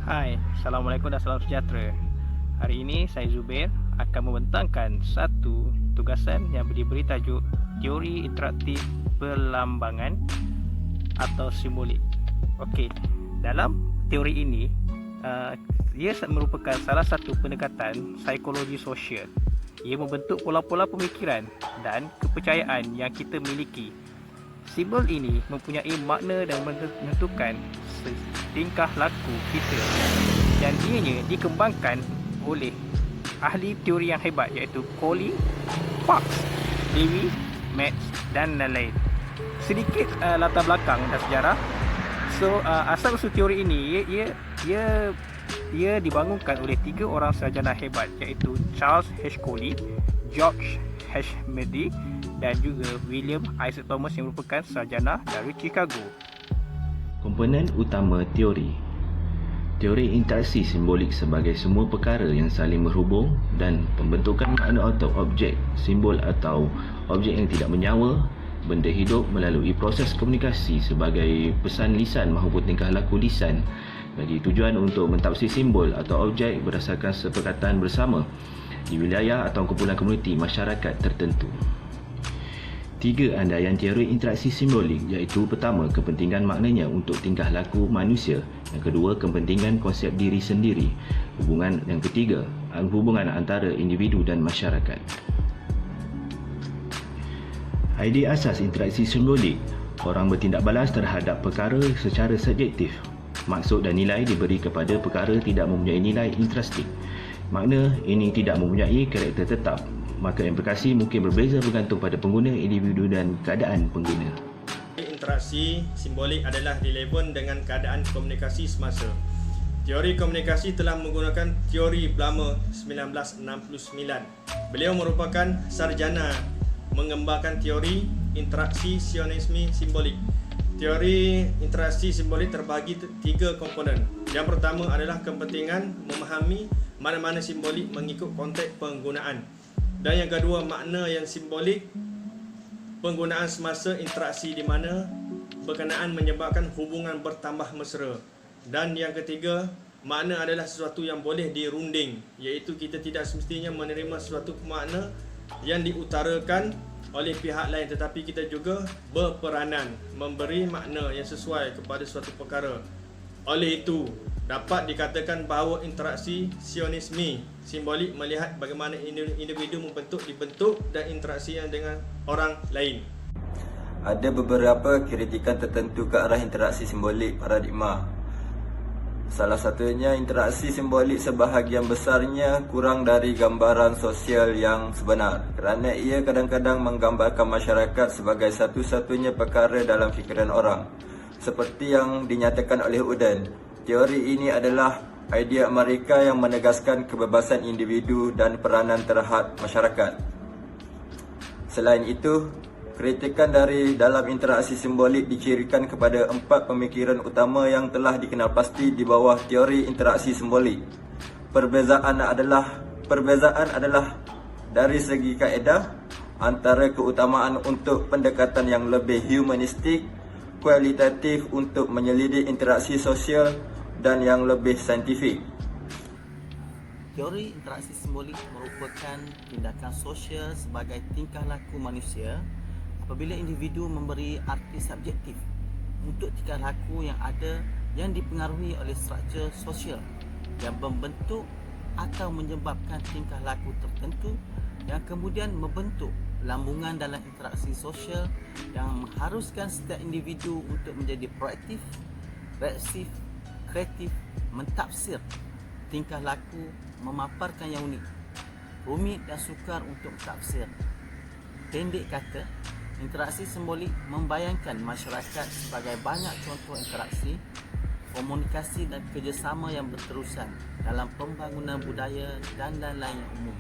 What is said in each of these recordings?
Hai, Assalamualaikum dan salam sejahtera. Hari ini saya Zubair akan membentangkan satu tugasan yang diberi tajuk Teori Interaktif Perlambangan atau Simbolik. Okey, dalam teori ini ia merupakan salah satu pendekatan psikologi sosial. Ia membentuk pola-pola pemikiran dan kepercayaan yang kita miliki. Simbol ini mempunyai makna dan menentukan tingkah laku kita, dan ianya dikembangkan oleh ahli teori yang hebat iaitu Colin, Parkes, Dewey, Metz dan lain-lain. Sedikit latar belakang dan sejarah. Asal usul teori ini ia dibangunkan oleh 3 orang sarjana hebat iaitu Charles H. Colin, George H. Meade dan juga William Isaac Thomas yang merupakan sarjana dari Chicago. Komponen utama teori. Teori interaksi simbolik sebagai semua perkara yang saling berhubung dan pembentukan makna atau objek, simbol atau objek yang tidak menyawa, benda hidup melalui proses komunikasi sebagai pesan lisan maupun tingkah laku lisan bagi tujuan untuk mentafsir simbol atau objek berdasarkan sepakatan bersama di wilayah atau kumpulan komuniti masyarakat tertentu. 3 andaian teori interaksi simbolik iaitu pertama, kepentingan maknanya untuk tingkah laku manusia. Yang kedua, kepentingan konsep diri sendiri. Yang ketiga, hubungan antara individu dan masyarakat. Idea asas interaksi simbolik. Orang bertindak balas terhadap perkara secara subjektif. Maksud dan nilai diberi kepada perkara tidak mempunyai nilai intrinsik. Makna ini tidak mempunyai karakter tetap. Maka implikasi mungkin berbeza bergantung pada pengguna, individu dan keadaan pengguna. Interaksi simbolik adalah relevan dengan keadaan komunikasi semasa. Teori komunikasi telah menggunakan teori Blammer 1969. Beliau merupakan sarjana mengembangkan teori interaksi sionisme simbolik. Teori interaksi simbolik terbahagi 3 komponen. Yang pertama adalah kepentingan memahami mana-mana simbolik mengikut konteks penggunaan. Dan yang kedua, makna yang simbolik penggunaan semasa interaksi di mana berkenaan menyebabkan hubungan bertambah mesra. Dan yang ketiga, makna adalah sesuatu yang boleh dirunding, iaitu kita tidak semestinya menerima sesuatu makna yang diutarakan oleh pihak lain, tetapi kita juga berperanan memberi makna yang sesuai kepada suatu perkara. Oleh itu, dapat dikatakan bahawa interaksi sionisme simbolik melihat bagaimana individu dibentuk dan interaksi dengan orang lain. Ada beberapa kritikan tertentu ke arah interaksi simbolik paradigma. Salah satunya, interaksi simbolik sebahagian besarnya kurang dari gambaran sosial yang sebenar, kerana ia kadang-kadang menggambarkan masyarakat sebagai satu-satunya perkara dalam fikiran orang. Seperti yang dinyatakan oleh Uden, teori ini adalah idea Amerika yang menegaskan kebebasan individu dan peranan terhad masyarakat. Selain itu, kritikan dari dalam interaksi simbolik dicirikan kepada 4 pemikiran utama yang telah dikenal pasti di bawah teori interaksi simbolik. Perbezaan adalah dari segi kaedah antara keutamaan untuk pendekatan yang lebih humanistik, kualitatif untuk menyelidik interaksi sosial dan yang lebih saintifik. Teori interaksi simbolik merupakan tindakan sosial sebagai tingkah laku manusia apabila individu memberi arti subjektif untuk tingkah laku yang ada yang dipengaruhi oleh struktur sosial yang membentuk atau menyebabkan tingkah laku tertentu yang kemudian membentuk lambungan dalam interaksi sosial yang mengharuskan setiap individu untuk menjadi proaktif, reaksif, kreatif, mentafsir tingkah laku, memaparkan yang unik, rumit dan sukar untuk mentafsir. Pendek kata, interaksi simbolik membayangkan masyarakat sebagai banyak contoh interaksi, komunikasi dan kerjasama yang berterusan dalam pembangunan budaya dan lain-lain yang umum.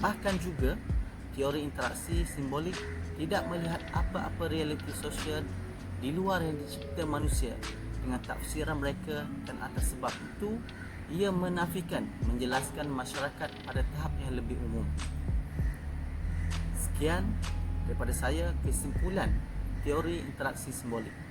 Bahkan juga, teori interaksi simbolik tidak melihat apa-apa realiti sosial di luar yang dicipta manusia dengan tafsiran mereka, dan atas sebab itu ia menafikan menjelaskan masyarakat pada tahap yang lebih umum. Sekian daripada saya kesimpulan teori interaksi simbolik.